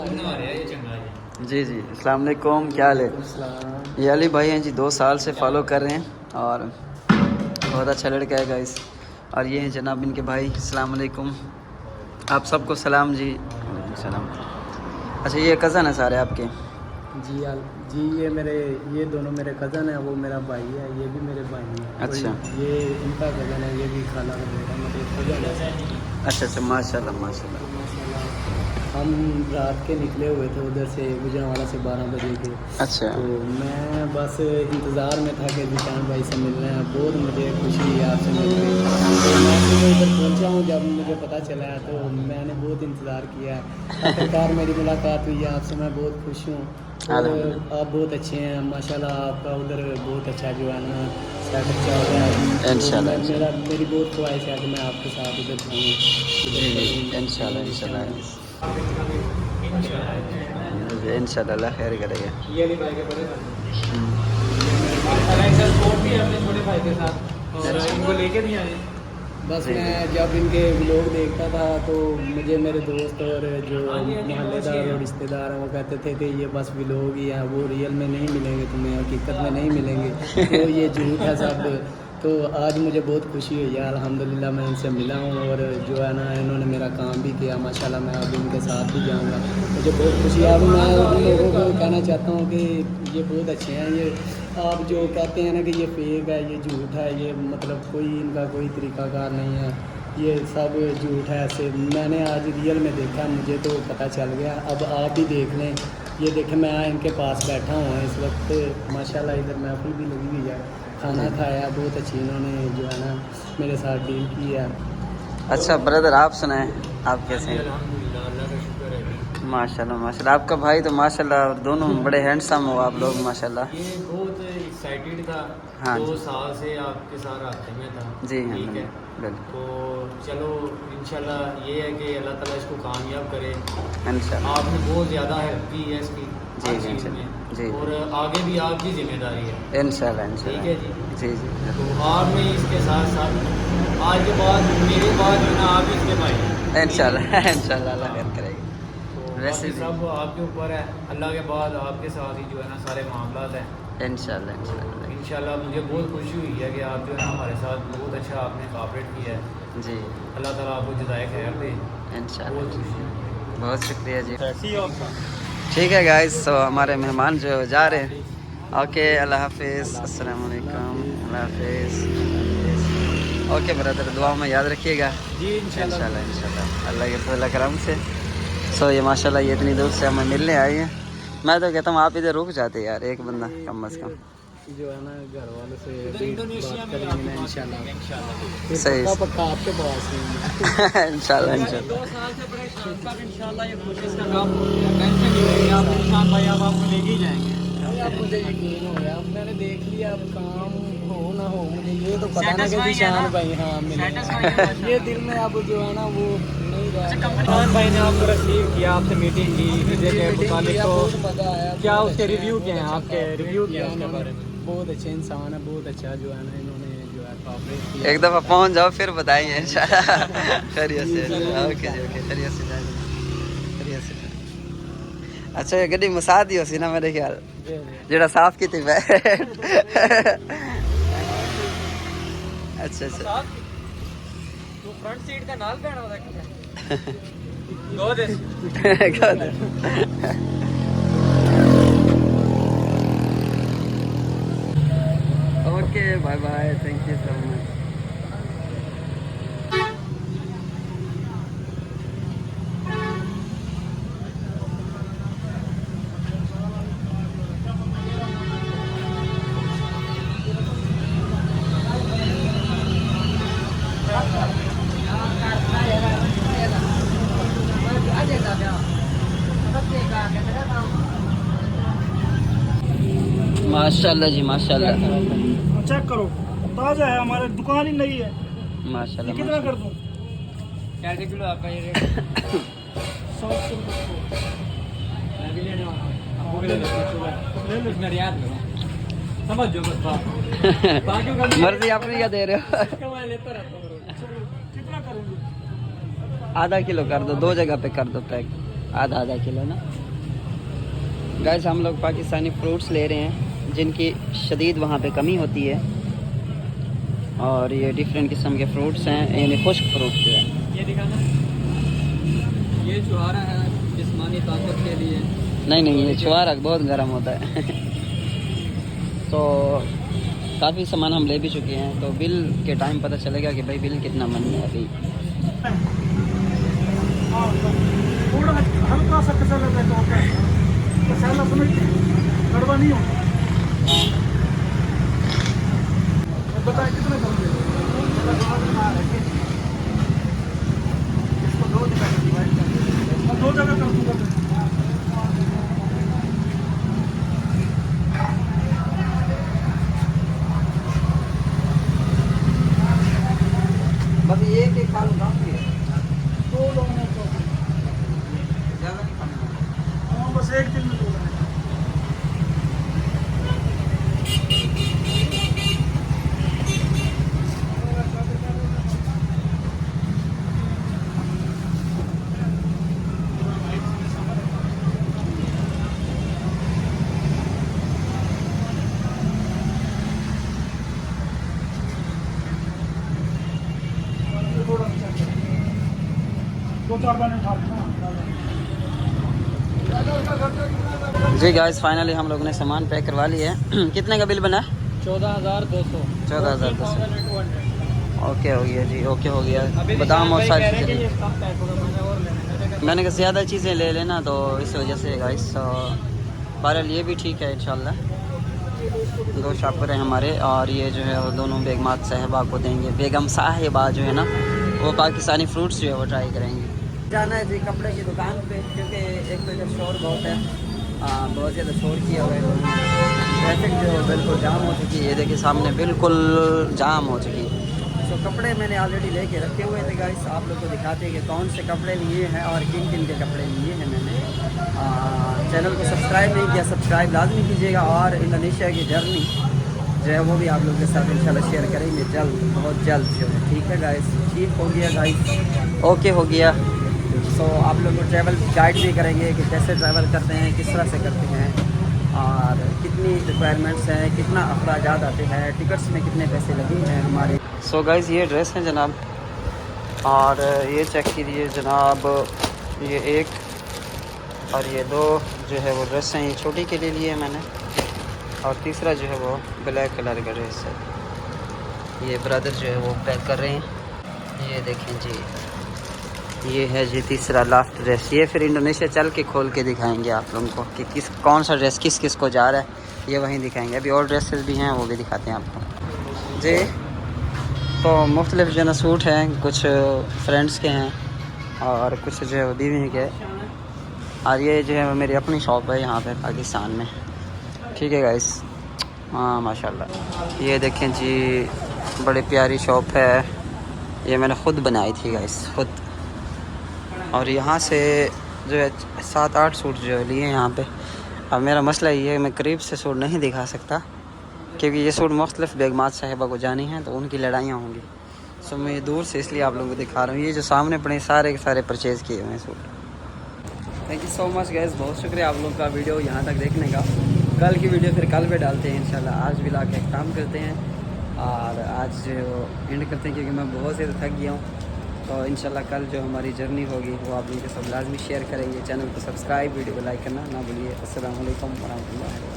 जी जी, अस्सलाम वालेकुम, क्या हाल है? ये अली भाई हैं जी, 2 साल से फॉलो कर रहे हैं और बहुत अच्छा लड़का है गाइस। और ये हैं जनाब इनके भाई, अस्सलाम वालेकुम, आप सबको सलाम जी। वालेकुम सलाम। अच्छा, ये कज़न है सारे आपके? जी ये दोनों मेरे कज़न हैं, वो मेरा भाई है, ये भी मेरे भाई हैं। अच्छा ये इनका कज़न है, ये भी खाला का बेटा, मतलब कज़न है। अच्छा, माशाल्लाह माशाल्लाह। हम रात के निकले हुए थे उधर से गुजरांवाला से 12 बजे के। अच्छा तो मैं बस इंतज़ार में था कि निशान भाई से मिलना है। बहुत मुझे खुशी है आपसे मिलने की। तो मैं सुबह इधर पहुंचा हूँ, जब मुझे पता चला है तो मैंने बहुत इंतज़ार किया है। आखिरकार मेरी मुलाकात हुई है आपसे, मैं बहुत खुश हूँ। और आप बहुत अच्छे हैं माशाल्लाह, आपका उधर बहुत अच्छा जो है ना सेटअप चल रहा है। इंशाल्लाह मेरी बहुत ख्वाहिश है कि मैं आपके साथ उधर जाऊँ। इंशाल्लाह इंशाल्लाह इंशाल्लाह खैर करेगा। ये वाली बाइक है बड़े छोटे भाई के साथ, और इनको लेके नहीं आए। बस मैं जब इनके व्लॉग देखता था तो मुझे मेरे दोस्त और जो मोहल्लेदार और रिश्तेदार हैं वो कहते थे कि ये बस व्लॉग ही है, वो रियल में नहीं मिलेंगे तुम्हें, हकीकत में नहीं मिलेंगे, तो ये झूठ है सब। तो आज मुझे बहुत खुशी हुई है, अल्हम्दुलिल्लाह मैं इनसे मिला हूँ और जो है ना इन्होंने मेरा काम भी किया माशाल्लाह। मैं अब इनके साथ भी जाऊँगा, मुझे बहुत खुशी है। अब मैं उन लोगों को कहना चाहता हूँ कि ये बहुत अच्छे हैं। ये आप जो कहते हैं ना कि ये फेक है, ये झूठ है, ये मतलब कोई इनका कोई तरीक़ाकार नहीं है, ये सब झूठ है। ऐसे मैंने आज रियल में देखा, मुझे तो पता चल गया। अब आप भी देख लें, ये देखें मैं इनके पास बैठा हूँ इस वक्त माशाल्लाह। इधर महफिल भी लगी हुई है, खाना खाया, बहुत अच्छी इन्होंने जो है ना मेरे साथ डील की है। अच्छा ब्रदर, आप सुनाएं, आप कैसे हैं? अल्हम्दुलिल्लाह, अल्लाह का शुक्र है। माशाल्लाह माशाल्लाह, आपका भाई तो माशाल्लाह, और दोनों बड़े हैंडसम हो आप लोग माशाल्लाह। ये बहुत एक्साइटेड था, हाँ 2 जी साल से आपके साथ रास्ते में था। जी, हाँ ठीक है, बिल्कुल तो चलो इंशाल्लाह ये है कि अल्लाह ताला इसको कामयाब करे। इंशाल्लाह। आपने बहुत ज़्यादा हेल्प की है इसकी जी हर जी चीज़ इंशाल्लाह में, जी और आगे भी आपकी ज़िम्मेदारी है। इंशाल्लाह ठीक इंशाल्लाह है जी। जी जी तो आप में इसके साथ साथ आज के बाद मेरे बाद जो ना आप ही इसके भाई हैं। इंशाल्लाह इंशाल्लाह अल्लाह खैर तो करेगा। वैसे बाकी भी सब आपके ऊपर है, अल्लाह के बाद आपके साथ ही जो है ना सारे मामलात हैं। इंशाल्लाह इंशाल्लाह इंशाल्लाह मुझे बहुत खुशी हुई है कि आप जो है ना हमारे साथ बहुत अच्छा आपने कोऑपरेट किया है। जी अल्लाह ताला आपको जज़ाए खैर दे। इंशाल्लाह बहुत खुशी है। बहुत शुक्रिया जी। ठीक है गाइस, तो हमारे मेहमान जो जा रहे हैं, ओके अल्लाह हाफिज़, अस्सलाम वालेकुम, अल्लाह हाफिज़। ओके ब्रदर, दुआ में याद रखिएगा। जी इंशाल्लाह इंशाल्लाह अल्लाह के फजल करम से। सो ये माशाल्लाह ये इतनी दूर से हमें मिलने आई है। मैं तो कहता हूँ आप इधर रुक जाते यार, एक बंदा कम अज़ कम। जो है ना घर वालों से इंडोनेशिया में करेंगे ना इंशाल्लाह। सही पक्का आपके पास ही इंशाल्लाह इंशाल्लाह 2 साल से बड़े शान तक इंशाल्लाह ये कोशिश का काम टेंशन नहीं लेंगे आप, निशान भाई आप आपको लेके ही जाएंगे। अब मुझे यकीन हो गया, अब मैंने देख लिया, अब काम हो ना हो मुझे ये तो पता ना कि निशान भाई हाँ मिले। ये दिल में अब जो है ना वो नहीं रहा। निशान भाई ने आपको रिसीव किया, आपसे मीटिंग की, विजय के मुतालिक, तो क्या उसके रिव्यू क्या हैं, आपके रिव्यू क्या है उसके बारे में? बहुत अच्छे इंसान है, बहुत अच्छा जो है ना इन्होंने जो है कोऑपरेट किया। एक दफ़ा पहुंच जाओ फिर बताइए इंशाल्लाह। खैरियत से ओके जी, ओके खैरियत से जाइए, खैरियत से। अच्छा ये गड्डी मसा दी सी ना मेरे ख्याल, जेड़ा साफ की थी मैं। अच्छा अच्छा तू फ्रंट सीट का नाल बैठा होता गो दे। Okay bye bye, thank you so much. माशाल्लाह जी माशाल्लाह, चेक करो ताज़ा है, हमारे दुकान ही नहीं है। माशाल्लाह कितना कर दूं? कैसे किलो आपका ये रेट? 700 रुपये। मैं भी लेने वाला हूँ, आपको भी ले लो, इसमें रियायत करो, समझ जो बस बात। मर्जी आपने क्या दे रहे हो? मैं लेता रहता हूँ। कितना करूँगी? आधा किलो कर दो, 2 जगह पे कर दो पैक। आधा आधा किलो ना। गाइस हम लोग पाकिस्तानी फ्रूट्स ले रहे हैं जिनकी शदीद वहाँ पे कमी होती है, और ये डिफरेंट किस्म के फ्रूट्स हैं, यानी खुश्क फ्रूट जो है। ये दिखाना, ये छुहारा है जिस्मानी ताकत के लिए। नहीं ये छुहारा बहुत गर्म होता है तो काफ़ी सामान हम ले भी चुके हैं, तो बिल के टाइम पता चलेगा कि भाई बिल कितना मन है अभी। थोड़ा हल्का सा कसा लगता है, मसाला समझते कड़वा नहीं होता। बताए कितने करोगे? इसको दो जगह कर दूंगा। बस एक खा लूँ काफ़ी है, दो लोगों को ज़्यादा नहीं खाना। हाँ, बस एक दिन में दो लोग। दो चार बार उठा जी गाइस फाइनली हम लोगों ने सामान पैक करवा लिया है। कितने का बिल बना? 14,200। 14,200। ओके हो गया जी, ओके हो गया। बादाम और सारी चीज़ें, मैंने कहा ज़्यादा चीज़ें ले लेना तो इस वजह से गाइस। बहरहाल ये भी ठीक है इंशाल्लाह। दो शॉपर हैं हमारे, और ये जो है वो दोनों बेगमात साहिबा को देंगे। बेगम साहिबा जो है ना वो पाकिस्तानी फ्रूट्स जो है वो ट्राई करेंगे। जाना है जी कपड़े की दुकान पे, क्योंकि एक तो इधर शोर बहुत है, बहुत ज़्यादा शोर किया हुआ है। ट्रैफिक जो है बिल्कुल जाम हो चुकी है, ये देखिए सामने बिल्कुल जाम हो चुकी है। तो कपड़े मैंने ऑलरेडी लेके रखे हुए थे गाइस, आप लोग को दिखाते हैं कि कौन से कपड़े लिए हैं और किन किन के कपड़े लिए हैं मैंने। चैनल को सब्सक्राइब नहीं किया, सब्सक्राइब लाजमी कीजिएगा, और इंडोनेशिया की जर्नी जो है वो भी आप लोगों के साथ इंशाल्लाह शेयर करेंगे जल्द, बहुत जल्द जो है। ठीक है गाइस, ठीक हो गया गाइस, ओके हो गया। सो आप लोग को ट्रैवल गाइड भी करेंगे कि कैसे ट्रैवल करते हैं, किस तरह से करते हैं, और कितनी रिक्वायरमेंट्स हैं, कितना अखराजात आते हैं, टिकट्स में कितने पैसे लगे हैं हमारे। सो गाइस ये ड्रेस है जनाब, और ये चेक कीजिए जनाब, ये एक और ये दो जो है वो ड्रेस हैं, ये छोटी के लिए लिए मैंने, और तीसरा जो है वो ब्लैक कलर का ड्रेस है। ये ब्रदर जो है वो पैक कर रहे हैं, ये देखें जी, ये है जी तीसरा लास्ट ड्रेस। ये फिर इंडोनेशिया चल के खोल के दिखाएंगे आप लोगों को कि कौन सा ड्रेस किस किस को जा रहा है, ये वहीं दिखाएंगे। अभी और ड्रेसेस भी हैं वो भी दिखाते हैं आपको जी। तो मुख्तलिफ जो है सूट हैं, कुछ फ्रेंड्स के हैं और कुछ जो है बीवी के, और ये जो है मेरी अपनी शॉप है यहाँ पे पाकिस्तान में। ठीक है गाइस, हाँ माशाल्लाह। ये देखें जी बड़ी प्यारी शॉप है, ये मैंने ख़ुद बनाई थी गाइस, ख़ुद। और यहाँ से जो है 7-8 सूट जो है लिए यहाँ पे। अब मेरा मसला ये है मैं करीब से सूट नहीं दिखा सकता, क्योंकि ये सूट मुख्तलिफ बेगमात साहिबा को जानी हैं तो उनकी लड़ाइयाँ होंगी। सो मैं दूर से इसलिए आप लोगों को दिखा रहा हूँ। ये जो सामने पड़े सारे के सारे परचेज़ किए हुए हैं suit. Thank you so much guys, बहुत शुक्रिया आप लोगों का वीडियो यहाँ तक देखने का। कल की वीडियो फिर कल पे डालते हैं इंशाल्लाह। आज भी ला के काम करते हैं, और आज एंड करते हैं क्योंकि मैं बहुत ज़्यादा थक गया हूँ। तो इंशाल्लाह कल जो हमारी जर्नी होगी वो आप लोगों के सब लाजमी शेयर करेंगे। चैनल को सब्सक्राइब, वीडियो को लाइक करना ना भूलिए। अस्सलाम वालेकुम वरहमतुल्लाह।